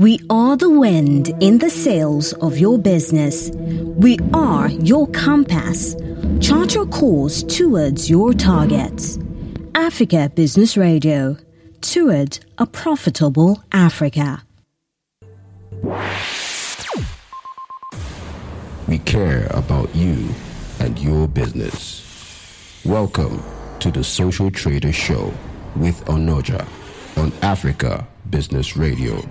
We are the wind in the sails of your business. We are your compass. Chart your course towards your targets. Africa Business Radio. Toward a profitable Africa. We care about you and your business. Welcome to the Social Trader Show with Onoja on Africa Business Radio.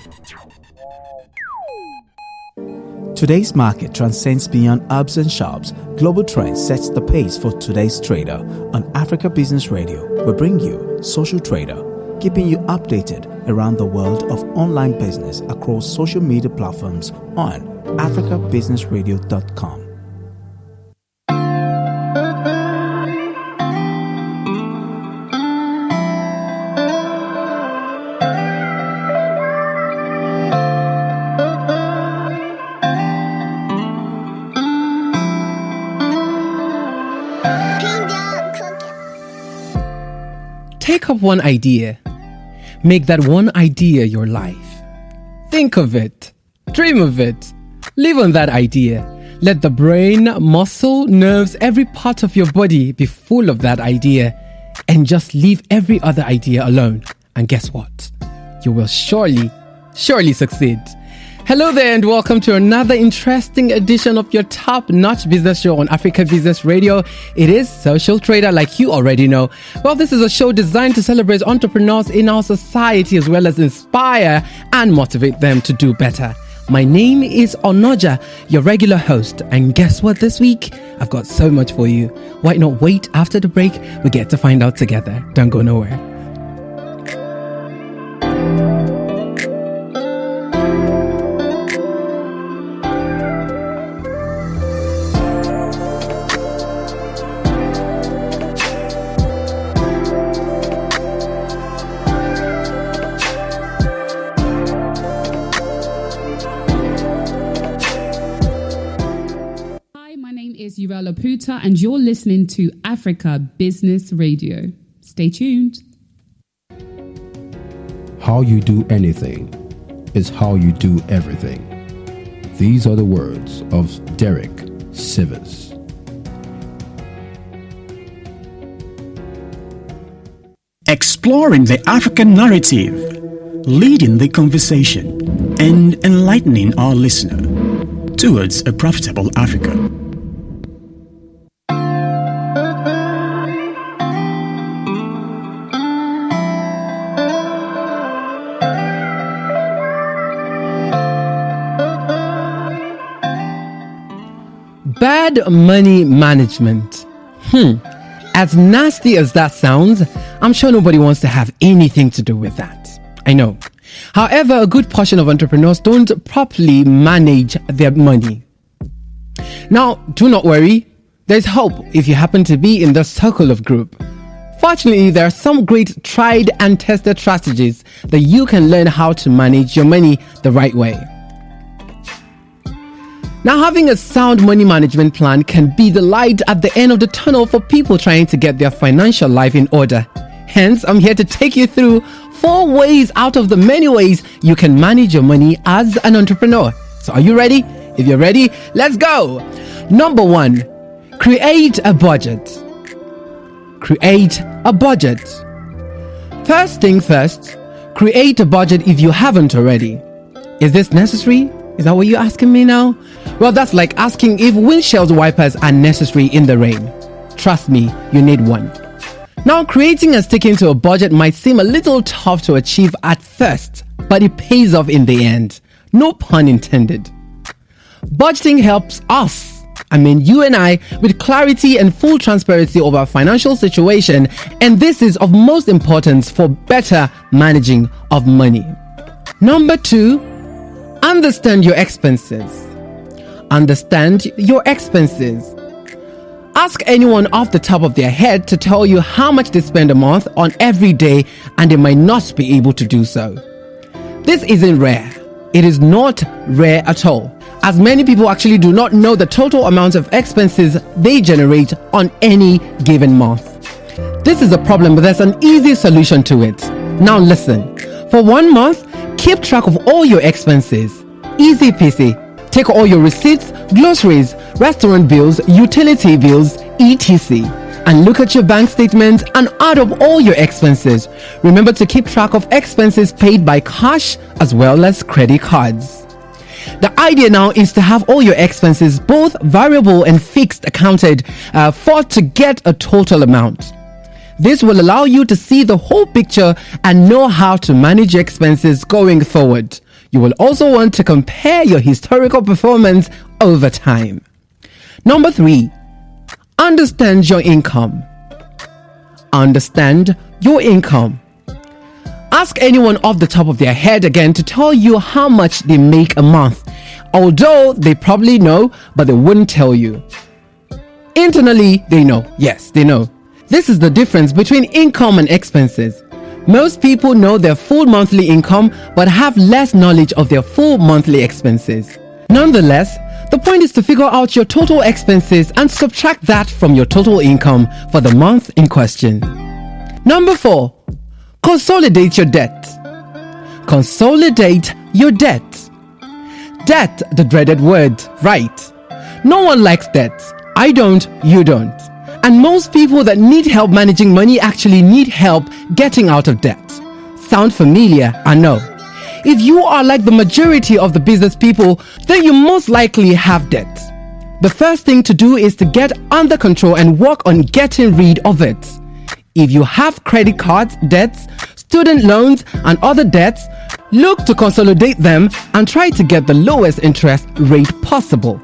Today's market transcends beyond ups and sharps. Global trends sets the pace for today's trader. On Africa Business Radio, we bring you Social Trader, keeping you updated around the world of online business across social media platforms on africabusinessradio.com. Take up one idea. Make that one idea your life. Think of it. Dream of it. Live on that idea. Let the brain, muscle, nerves, every part of your body be full of that idea. And just leave every other idea alone. And guess what? You will surely succeed. Hello there and welcome to another interesting edition of your top-notch business show on Africa Business Radio. It is Social Trader, like you already know. Well, this is a show designed to celebrate entrepreneurs in our society as well as inspire and motivate them to do better. My name is Onoja, your regular host. And guess what this week? I've got so much for you. Why not wait after the break? We get to find out together. Don't go nowhere. Uriel Uputa, and you're listening to Africa Business Radio. Stay tuned. How you do anything is how you do everything. These are the words of Derek Sivers. Exploring the African narrative, leading the conversation, and enlightening our listener towards a profitable Africa. Bad money management. As nasty as that sounds, I'm sure nobody wants to have anything to do with that. I know. However, a good portion of entrepreneurs don't properly manage their money. Now, do not worry. There's hope if you happen to be in the circle of group. Fortunately, there are some great tried and tested strategies that you can learn how to manage your money the right way. Now, having a sound money management plan can be the light at the end of the tunnel for people trying to get their financial life in order. Hence, I'm here to take you through 4 ways out of the many ways you can manage your money as an entrepreneur. So are you ready? If you're ready, let's go. Number 1, create a budget. Create a budget. First thing first, create a budget if you haven't already. Is this necessary? Is that what you're asking me now? Well, that's like asking if windshield wipers are necessary in the rain. Trust me, you need one. Now, creating and sticking to a budget might seem a little tough to achieve at first, but it pays off in the end. No pun intended. Budgeting helps us, you and I, with clarity and full transparency of our financial situation, and this is of most importance for better managing of money. Number 2, understand your expenses. Understand your expenses. Ask anyone off the top of their head to tell you how much they spend a month on every day, and they might not be able to do so. This isn't rare. It is not rare at all, as many people actually do not know the total amount of expenses they generate on any given month. This is a problem, but there's an easy solution to it. Now listen, for 1 month, keep track of all your expenses. Easy peasy. Take all your receipts, groceries, restaurant bills, utility bills, etc. and look at your bank statements and add up all your expenses. Remember to keep track of expenses paid by cash as well as credit cards. The idea now is to have all your expenses, both variable and fixed, accounted for to get a total amount. This will allow you to see the whole picture and know how to manage your expenses going forward. You will also want to compare your historical performance over time. Number 3, understand your income. Understand your income. Ask anyone off the top of their head again to tell you how much they make a month. Although they probably know, but they wouldn't tell you. Internally, they know. Yes, they know. This is the difference between income and expenses. Most people know their full monthly income but have less knowledge of their full monthly expenses. Nonetheless, the point is to figure out your total expenses and subtract that from your total income for the month in question. Number 4, consolidate your debt. Consolidate your debt. Debt, the dreaded word, right? No one likes debt. I don't, you don't. And most people that need help managing money actually need help getting out of debt. Sound familiar? I know. If you are like the majority of the business people, then you most likely have debt. The first thing to do is to get under control and work on getting rid of it. If you have credit cards, debts, student loans, and other debts, look to consolidate them and try to get the lowest interest rate possible.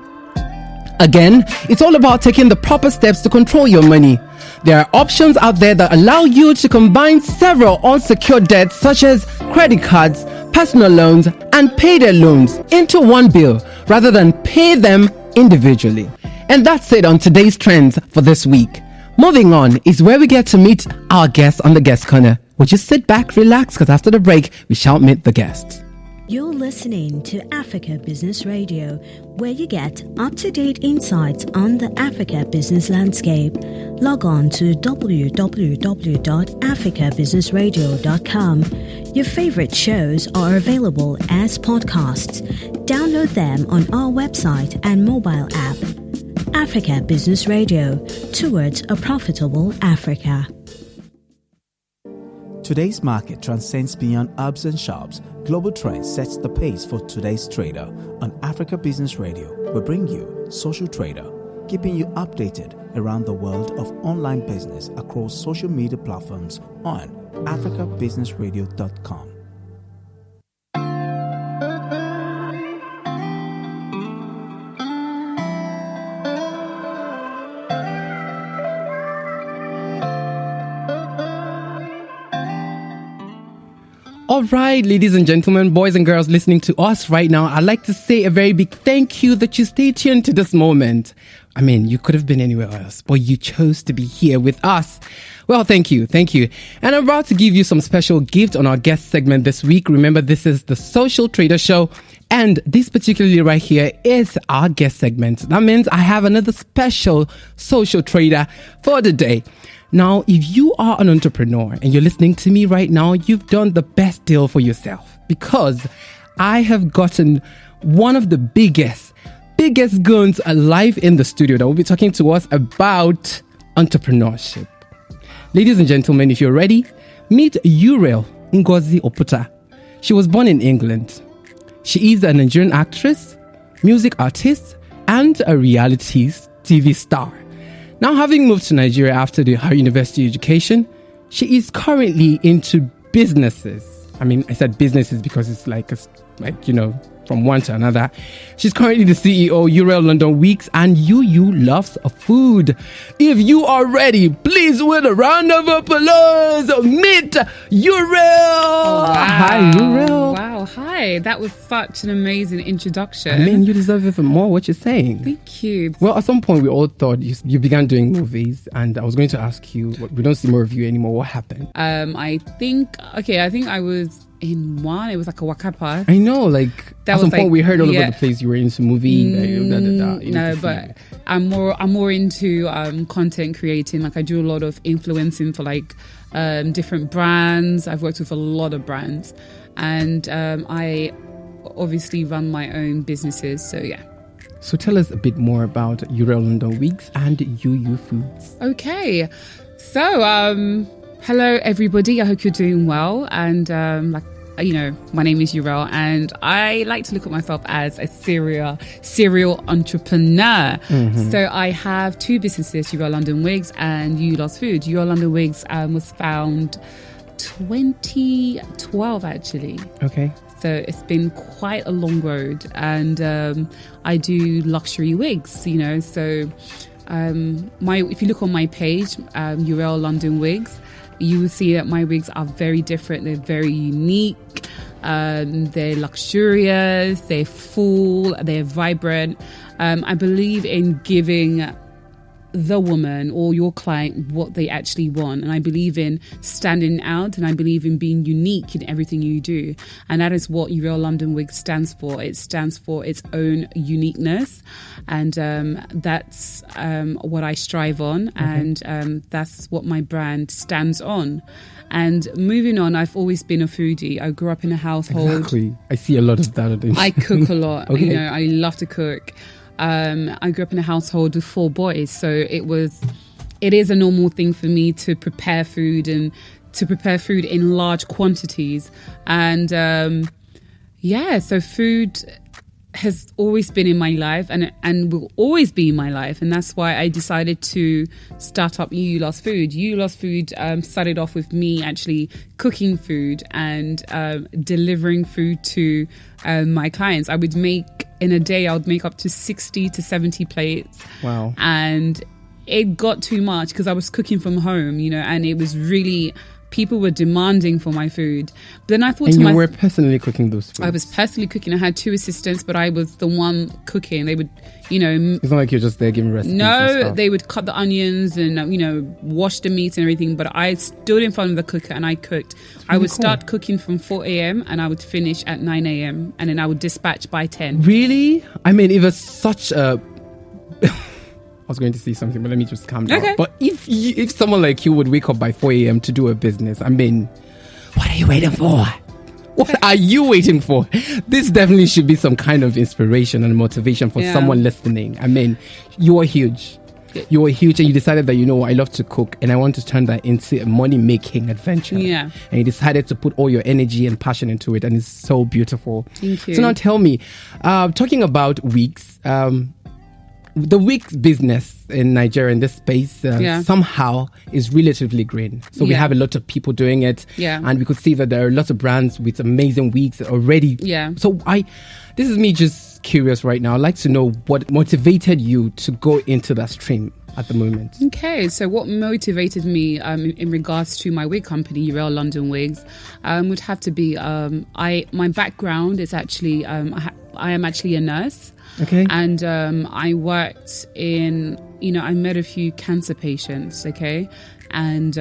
Again, it's all about taking the proper steps to control your money. There are options out there that allow you to combine several unsecured debts such as credit cards, personal loans, and payday loans into one bill rather than pay them individually. And that's it on today's trends for this week. Moving on is where we get to meet our guests on the Guest Corner. We'll just sit back, relax, because after the break, we shall meet the guests. You're listening to Africa Business Radio, where you get up-to-date insights on the Africa business landscape. Log on to www.africabusinessradio.com. Your favorite shows are available as podcasts. Download them on our website and mobile app. Africa Business Radio, towards a profitable Africa. Today's market transcends beyond ups and shops. Global Trends sets the pace for today's trader. On Africa Business Radio, we bring you Social Trader, keeping you updated around the world of online business across social media platforms on africabusinessradio.com. All right, ladies and gentlemen, boys and girls listening to us right now, I'd like to say a very big thank you that you stay tuned to this moment. I mean, you could have been anywhere else, but you chose to be here with us. Well, thank you. And I'm about to give you some special gift on our guest segment this week. Remember, this is the Social Trader Show, and this particularly right here is our guest segment. That means I have another special social trader for the day. Now, if you are an entrepreneur and you're listening to me right now, you've done the best deal for yourself, because I have gotten one of the biggest guns alive in the studio that will be talking to us about entrepreneurship. Ladies and gentlemen, if you're ready, meet Uriel Uputa. She was born in England. She is a Nigerian actress, music artist, and a reality TV star. Now, having moved to Nigeria after her university education, she is currently into businesses. I mean, I said businesses because it's like from one to another. She's currently the CEO, Uriel London Weeks, and UU loves food. If you are ready, please with a round of applause, meet Uriel. Oh, wow. Hi, Uriel. Wow, hi. That was such an amazing introduction. I mean, you deserve even more. What you're saying. Thank you. Well, at some point, we all thought you began doing movies, and I was going to ask you, we don't see more of you anymore. What happened? I think I was in one. It was like a Wakapa. I know, like at some point we heard all over the place you were into movie. No, but I'm more into content creating. Like I do a lot of influencing for different brands. I've worked with a lot of brands, and I obviously run my own businesses. So yeah. So tell us a bit more about Uriel London Wigs and UU Foods. Okay, so hello everybody. I hope you're doing well. And my name is Uriel, and I like to look at myself as a serial entrepreneur. Mm-hmm. So I have two businesses, Uriel London Wigs and UU Foods. Uriel London Wigs was found 2012 actually. Okay. So it's been quite a long road, and I do luxury wigs, So if you look on my page, Uriel London Wigs, you will see that my wigs are very different. They're very unique. They're luxurious. They're full. They're vibrant. I believe in giving the woman or your client what they actually want, and I believe in standing out, and I believe in being unique in everything you do, and that is what Uriel London Wigs stands for. It stands for its own uniqueness, and that's what I strive on, and that's what my brand stands on. And moving on, I've always been a foodie. I grew up in a household. Exactly. I see a lot of that. I cook a lot. Okay. I love to cook. I grew up in a household with 4 boys, so it is a normal thing for me to prepare food and to prepare food in large quantities. And so food has always been in my life and will always be in my life, and that's why I decided to start up UU Food. UU Food started off with me actually cooking food and delivering food to my clients. I would make in a day, I would make up to 60 to 70 plates. Wow. And it got too much because I was cooking from home, and it was really, people were demanding for my food. But then I thought you were personally cooking those foods? I was personally cooking. I had 2 assistants, but I was the one cooking. They would, It's not like you're just there giving recipes. No, they would cut the onions and, wash the meat and everything. But I stood in front of the cooker and I cooked. I would start cooking from 4 a.m. and I would finish at 9 a.m. and then I would dispatch by 10. Really? I mean, it was such a... I was going to say something, but let me just calm down. Okay. But if someone like you would wake up by 4 a.m. to do a business, I mean, what are you waiting for? What are you waiting for? This definitely should be some kind of inspiration and motivation for someone listening. I mean, you are huge. You are huge, and you decided that, I love to cook and I want to turn that into a money-making adventure. Yeah. And you decided to put all your energy and passion into it, and it's so beautiful. Thank you. So now tell me, talking about wigs, the wigs business in Nigeria in this space somehow is relatively green. So we have a lot of people doing it. Yeah. And we could see that there are lots of brands with amazing wigs already. Yeah. So this is me just curious right now. I'd like to know what motivated you to go into that stream at the moment. Okay, so what motivated me in regards to my wig company, Uriel London Wigs, would have to be my background is actually I am actually a nurse. Okay. And I worked in, I met a few cancer patients, okay? And,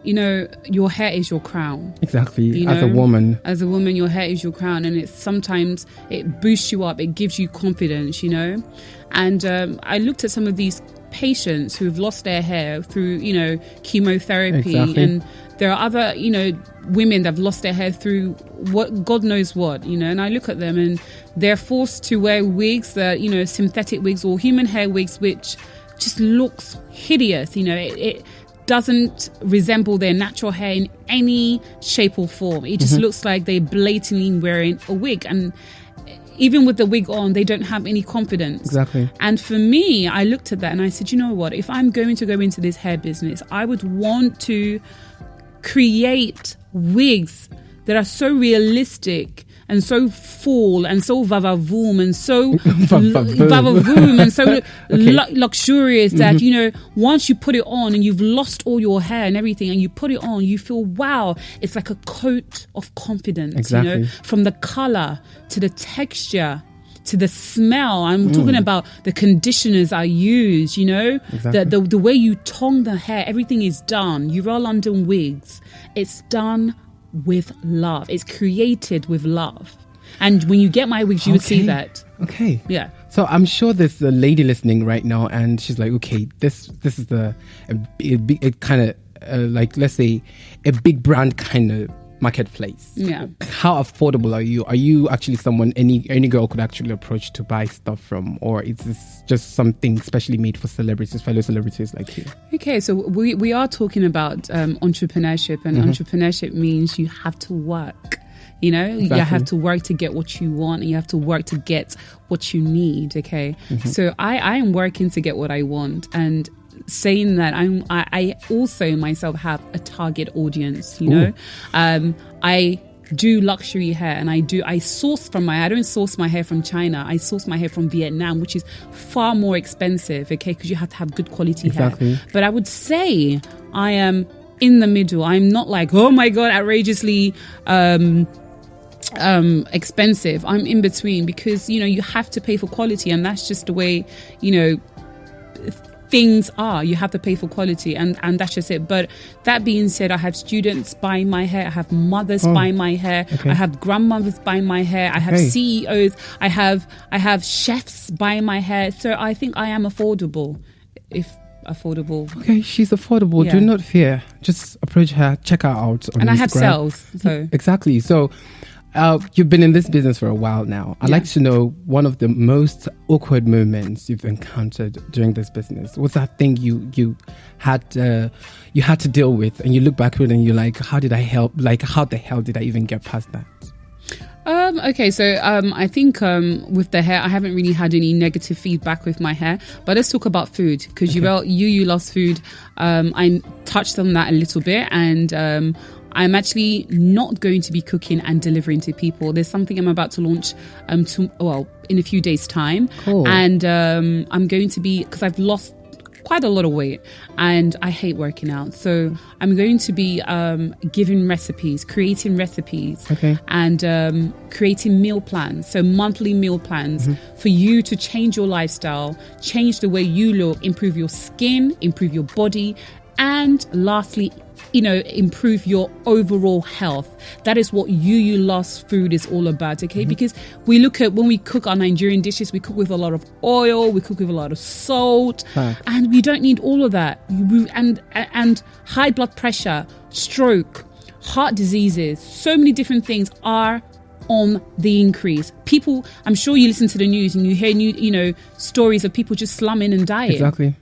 your hair is your crown. Exactly. As a woman. As a woman, your hair is your crown. And sometimes it boosts you up. It gives you confidence, And I looked at some of these patients who've lost their hair through, chemotherapy. Exactly. And there are other, women that have lost their hair through what God knows what, and I look at them and they're forced to wear wigs that, synthetic wigs or human hair wigs, which just looks hideous. It doesn't resemble their natural hair in any shape or form. It just looks like they're blatantly wearing a wig. And even with the wig on, they don't have any confidence. Exactly. And for me, I looked at that and I said, you know what? If I'm going to go into this hair business, I would want to create wigs that are so realistic and so full and so vavavoom and so vavavoom and so luxurious that, once you put it on and you've lost all your hair and everything and you put it on, you feel, wow, it's like a coat of confidence. Exactly. From the color to the texture to the smell. I'm talking about the conditioners I use, Exactly. the way you tongue the hair, everything is done. Uriel London Wigs, it's done with love. It's created with love. And when you get my wigs, you will see that. Okay. Yeah. So I'm sure there's a lady listening right now and she's like, okay, this is a kind of like, let's say a big brand kind of marketplace. Yeah. How affordable are you? Are you actually someone any girl could actually approach to buy stuff from, or is this just something specially made for celebrities, fellow celebrities like you? Okay, so we are talking about entrepreneurship, and entrepreneurship means you have to work. You know, you have to work to get what you want, and you have to work to get what you need. Okay, so I am working to get what I want, and saying that I also myself have a target audience. You know, I do luxury hair, and I source from I don't source my hair from China. I source my hair from Vietnam, which is far more expensive. Okay, because you have to have good quality hair. But I would say I am in the middle. I'm not like, oh my God, outrageously expensive. I'm in between, because you know you have to pay for quality, and that's just the way, you know, things are. You have to pay for quality, and that's just it. But that being said, I have students buying my hair, I have mothers buying my hair, I have grandmothers buying my hair, I have CEOs, I have chefs buying my hair. So I think I am affordable, if affordable. Okay, she's affordable. Yeah. Do not fear. Just approach her, check her out on and Instagram. I have sales. So Exactly. So you've been in this business for a while now. I'd like to know one of the most awkward moments you've encountered during this business. What's that thing you had to deal with, and you look back at it and you're like, how did I help? Like, how the hell did I even get past that? Okay, so I think with the hair, I haven't really had any negative feedback with my hair. But let's talk about food, because you loves food. I touched on that a little bit, and I'm actually not going to be cooking and delivering to people. There's something I'm about to launch in a few days' time. Cool. And I'm going to be, because I've lost quite a lot of weight and I hate working out. So I'm going to be creating recipes, and creating meal plans. So monthly meal plans for you to change your lifestyle, change the way you look, improve your skin, improve your body, and lastly, you know, improve your overall health. That is what You Lost Food is all about, okay? Because we look at, when we cook our Nigerian dishes, we cook with a lot of oil, we cook with a lot of salt, and we don't need all of that. And high blood pressure, stroke, heart diseases, so many different things are on the increase. People, I'm sure you listen to the news and you hear stories of people just slumming and dying. Exactly.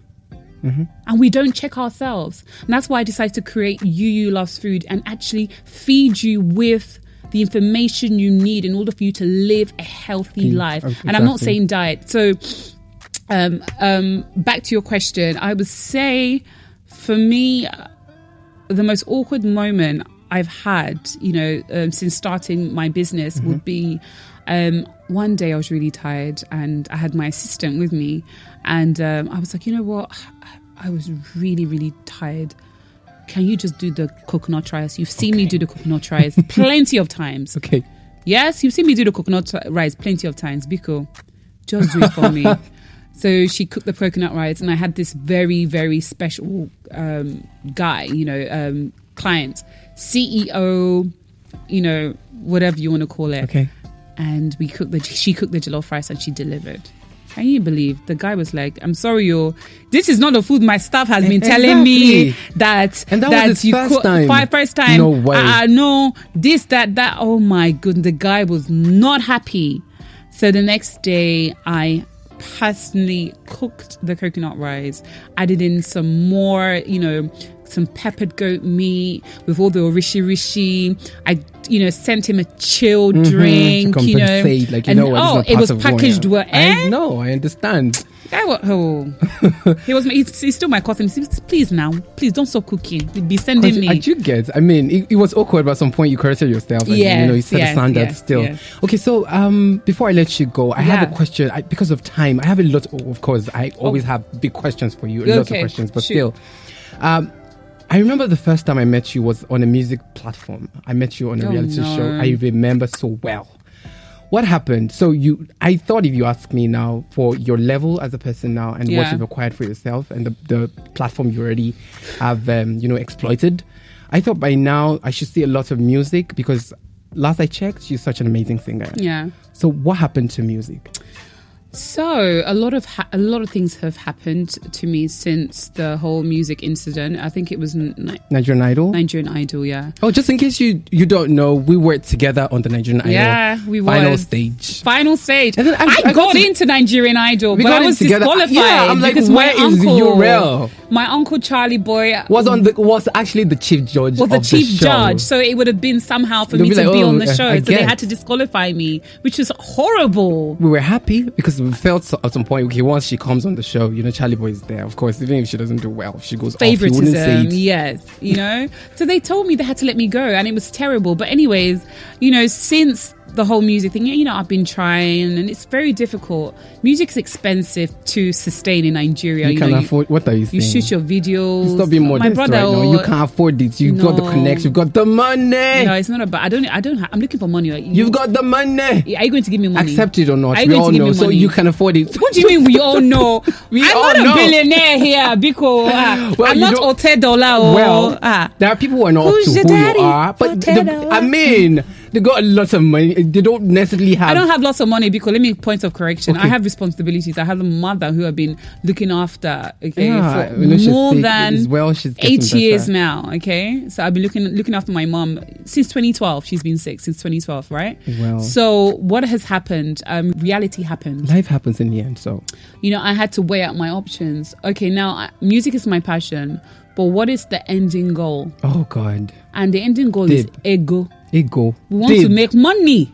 And we don't check ourselves. And that's why I decided to create You Loves Food, and actually feed you with the information you need in order for you to live a healthy life. Exactly. And I'm not saying diet. So back to your question, I would say for me, the most awkward moment I've had, since starting my business would be one day I was really tired and I had my assistant with me, and I was like, you know what? I was really, really tired. Can you just do the coconut rice? You've seen me do the coconut rice plenty of times. Okay. Yes, you've seen me do the coconut rice plenty of times. Biko, just do it for me. So she cooked the coconut rice, and I had this very, very special guy, client, CEO, whatever you want to call it. Okay. And she cooked the jollof rice and she delivered. Can you believe? The guy was like, I'm sorry, this is not the food my staff has been telling me that was his first time. First time. No way. No, this, that. Oh my goodness. The guy was not happy. So the next day I personally cooked the coconut rice, added in some more, some peppered goat meat with all the rishi. I, sent him a chilled drink, to compensate, it was packaged well. I know, I understand. He's still my cousin. He says, please don't stop cooking. He'd be sending me. I do get. I mean, it was awkward, but at some point you corrected yourself, and you set a standard still. Yes. Okay, so before I let you go, I have a question. Because of time, I have a lot. Of course, I always have big questions for you. Lots of questions, but still. I remember the first time I met you was on a music platform. I met you on a reality show. I remember so well. What happened? So I thought if you ask me now for your level as a person now and what you've acquired for yourself and the platform you already have, exploited, I thought by now I should see a lot of music, because last I checked, you're such an amazing singer. Yeah. So what happened to music? So a lot of things have happened to me since the whole music incident. I think it was Nigerian Idol. Nigerian Idol, yeah. Oh, just in case you don't know, we worked together on the Nigerian Idol. Yeah, we were. Final stage. And then I got into Nigerian Idol, but I was disqualified. Yeah, I'm like, because where is Uriel? My uncle Charlie Boy was actually the chief judge. Was the chief judge, so it would have been somehow for me to be on the show. So they had to disqualify me, which was horrible. We were happy because we felt at some point, okay, once she comes on the show, Charlie Boy is there. Of course, even if she doesn't do well, she goes favoritism. Yes, So they told me they had to let me go, and it was terrible. But anyways, since the whole music thing, I've been trying, and it's very difficult. Music's expensive to sustain in Nigeria. You can't afford. What are you saying? You shoot your videos. Stop being modest. My brother, right now. You can't afford it. You've got the connection. You've got the money. No, it's not about. I don't. I'm looking for money. You've got the money. Are you going to give me money? Accept it or not? We all know. So you can afford it. What do you mean we all know? I'm not a billionaire here, because I'm not $10. Well, there are people who are not up to who you are, but they got lots of money. They don't necessarily have. I don't have lots of money, because let me point of correction. Okay. I have responsibilities. I have a mother who I've been looking after. Okay, for more than 8 years now. Okay, so I've been looking after my mom since 2012. She's been sick since 2012, right? Well, so what has happened? Reality happened. Life happens in the end. So I had to weigh out my options. Okay, now music is my passion, but what is the ending goal? Oh God! And the ending goal is ego. We want to make money.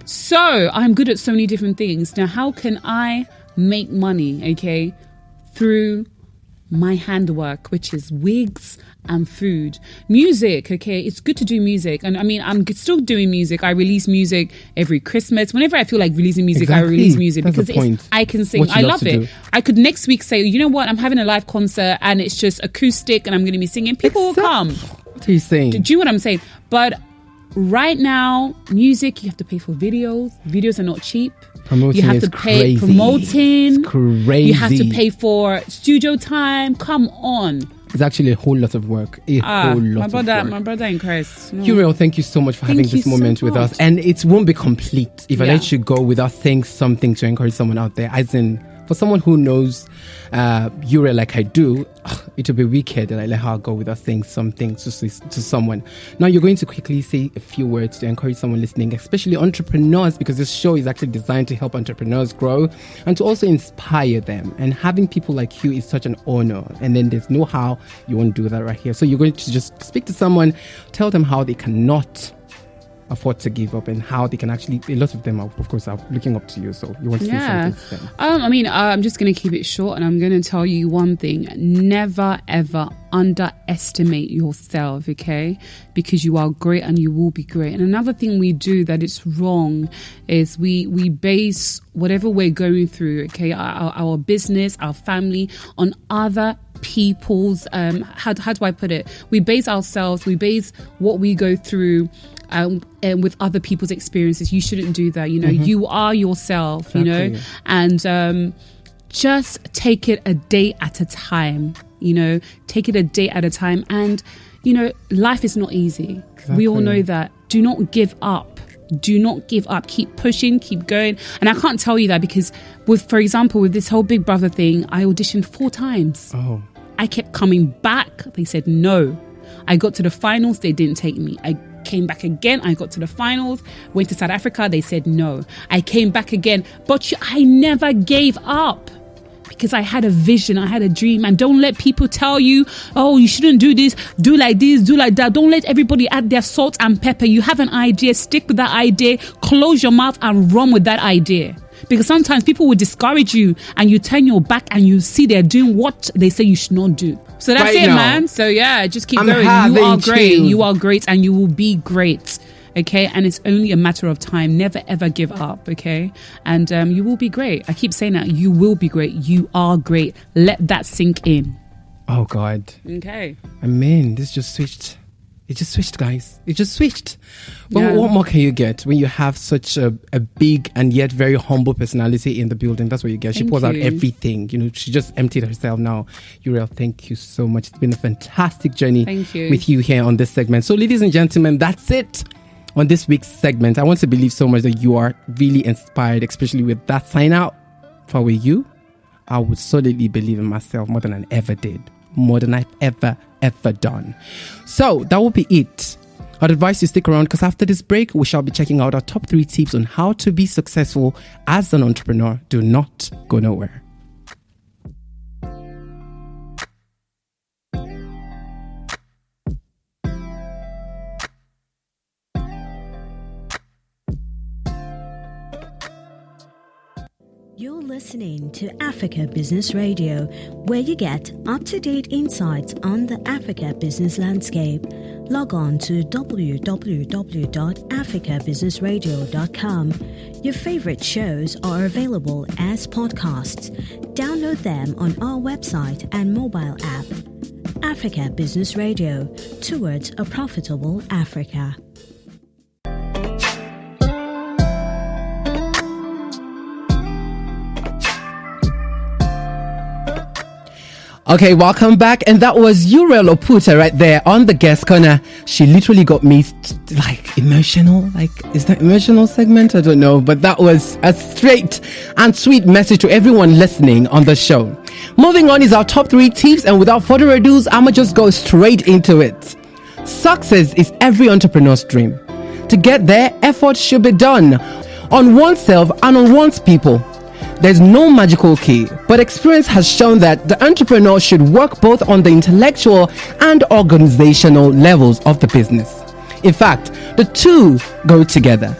So I'm good at so many different things. Now, how can I make money, okay, through my handwork, which is wigs and food? Music, okay, it's good to do music. And I mean, I'm still doing music. I release music every Christmas. Whenever I feel like releasing music, I release music. That's because I can sing. I love it. I could next week say, you know what, I'm having a live concert and it's just acoustic and I'm going to be singing. People will come. What are you saying? Do you know what I'm saying? But right now, music, you have to pay for videos. Videos are not cheap. Promoting, you have to pay promoting. It's crazy. You have to pay for studio time. Come on. It's actually a whole lot of work. My brother in Christ. No. Uriel, thank you so much for having this moment with us. And it won't be complete if I let you go without saying something to encourage someone out there. As in, for someone who knows Uriel like I do, it would be wicked that I let her go without saying something to someone. Now you're going to quickly say a few words to encourage someone listening, especially entrepreneurs, because this show is actually designed to help entrepreneurs grow and to also inspire them. And having people like you is such an honor. And then there's no how you won't do that right here. So you're going to just speak to someone, tell them how they cannot afford to give up and how they can actually, a lot of them are, of course, are looking up to you. So you want to say something to them? I'm just going to keep it short, and I'm going to tell you one thing. Never, ever underestimate yourself, okay? Because you are great and you will be great. And another thing we do that is wrong is we base whatever we're going through, okay, our business, our family, on other people's, how do I put it? We base what we go through and with other people's experiences. You shouldn't do that. You are yourself, exactly. And just take it a day at a time. Take it a day at a time. And life is not easy. Exactly. We all know that. Do not give up. Do not give up. Keep pushing, keep going. And I can't tell you that because for example, with this whole Big Brother thing, I auditioned 4 times. Oh. I kept coming back. They said no. I got to the finals. They didn't take me. I came back again. I got to the finals. Went to South Africa. They said no. I came back again. But I never gave up. Because I had a vision, I had a dream. And don't let people tell you, oh, you shouldn't do this, do like that. Don't let everybody add their salt and pepper. You have an idea, stick with that idea, close your mouth and run with that idea. Because sometimes people will discourage you and you turn your back and you see they're doing what they say you should not do. So that's right it, now, man. So yeah, just keep going. You are great. You are great and you will be great. Okay, and it's only a matter of time. Never ever give up. Okay, and you will be great. I keep saying that you will be great. You are great. Let that sink in. Oh God. Okay. I mean, this just switched. It just switched, guys. It just switched. But what more can you get when you have such a big and yet very humble personality in the building? That's what you get. She pours out everything. She just emptied herself now. Uriel, thank you so much. It's been a fantastic journey with you here on this segment. So, ladies and gentlemen, that's it. On this week's segment, I want to believe so much that you are really inspired, especially with that sign out. if I were you, I would solidly believe in myself more than I ever did, more than I've ever done. So that will be it. I'd advise you stick around because after this break, we shall be checking out our top 3 tips on how to be successful as an entrepreneur. Do not go nowhere. You're listening to Africa Business Radio, where you get up-to-date insights on the Africa business landscape. Log on to www.africabusinessradio.com. Your favorite shows are available as podcasts. Download them on our website and mobile app. Africa Business Radio, towards a profitable Africa. Okay, welcome back. And that was Uriel Uputa right there on the guest corner. She literally got me emotional. Is that emotional segment? I don't know. But that was a straight and sweet message to everyone listening on the show. Moving on is our top 3 tips. And without further ado, I'ma just go straight into it. Success is every entrepreneur's dream. To get there, effort should be done on oneself and on one's people. There's no magical key, but experience has shown that the entrepreneur should work both on the intellectual and organizational levels of the business. In fact, the two go together.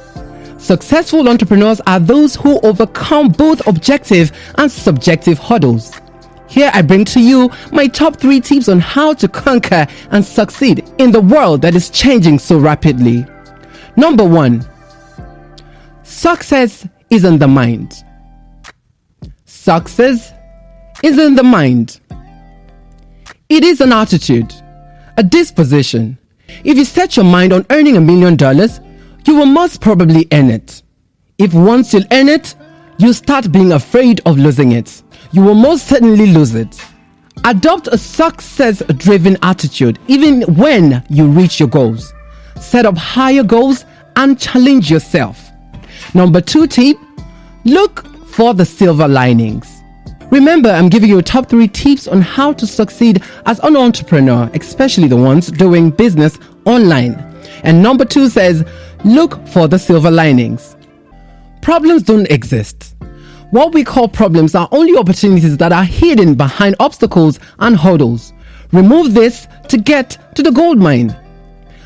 Successful entrepreneurs are those who overcome both objective and subjective hurdles. Here I bring to you my top 3 tips on how to conquer and succeed in the world that is changing so rapidly. Number 1, success is in the mind. Success is in the mind. It is an attitude, a disposition. If you set your mind on earning $1 million, you will most probably earn it. If once you earn it, you start being afraid of losing it, you will most certainly lose it. Adopt a success-driven attitude even when you reach your goals. Set up higher goals and challenge yourself. Number 2 tip, look for the silver linings. Remember, I'm giving you top 3 tips on how to succeed as an entrepreneur, especially the ones doing business online. And number 2 says, look for the silver linings. Problems don't exist. What we call problems are only opportunities that are hidden behind obstacles and hurdles. Remove this to get to the gold mine.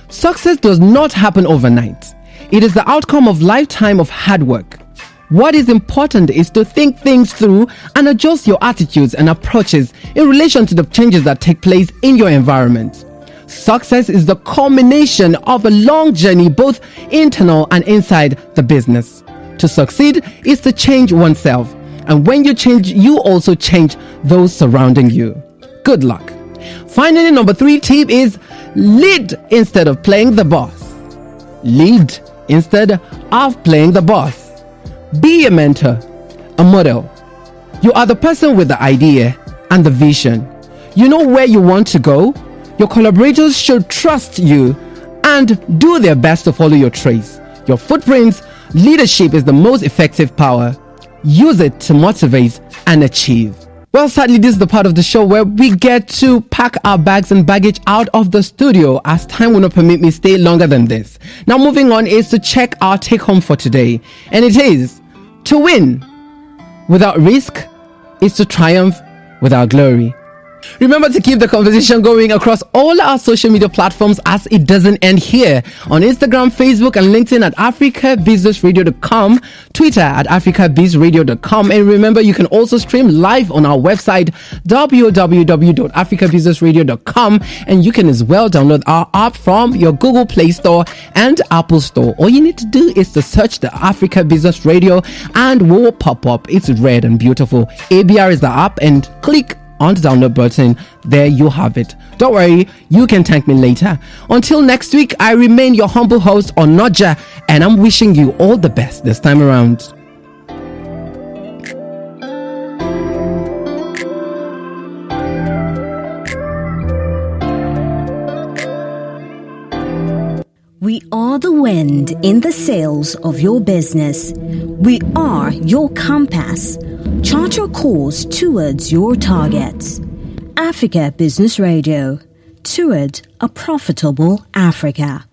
Success does not happen overnight. It is the outcome of a lifetime of hard work. What is important is to think things through and adjust your attitudes and approaches in relation to the changes that take place in your environment. Success is the culmination of a long journey, both internal and inside the business. To succeed is to change oneself, and when you change, you also change those surrounding you. Good luck. Finally, number 3 tip is lead instead of playing the boss. Lead instead of playing the boss. Be a mentor, a model. You are the person with the idea and the vision. You know where you want to go. Your collaborators should trust you and do their best to follow your trace. Your footprints. Leadership is the most effective power. Use it to motivate and achieve. Well, sadly, this is the part of the show where we get to pack our bags and baggage out of the studio, as time will not permit me stay longer than this. Now, moving on is to check our take home for today. And it is, to win without risk is to triumph without glory. Remember to keep the conversation going across all our social media platforms, as it doesn't end here. On Instagram, Facebook, and LinkedIn at africabusinessradio.com, Twitter at africabusinessradio.com, and remember, you can also stream live on our website www.africabusinessradio.com, and you can as well download our app from your Google Play Store and Apple Store. All you need to do is to search the Africa Business Radio and we'll pop up. It's red and beautiful. ABR is the app, and click on the download button. There you have it. Don't worry, you can thank me later. Until next week, I remain your humble host, Onoja, and I'm wishing you all the best this time around. We are the way. wind in the sails of your business. We are your compass. Chart your course towards your targets. Africa Business Radio. Toward a profitable Africa.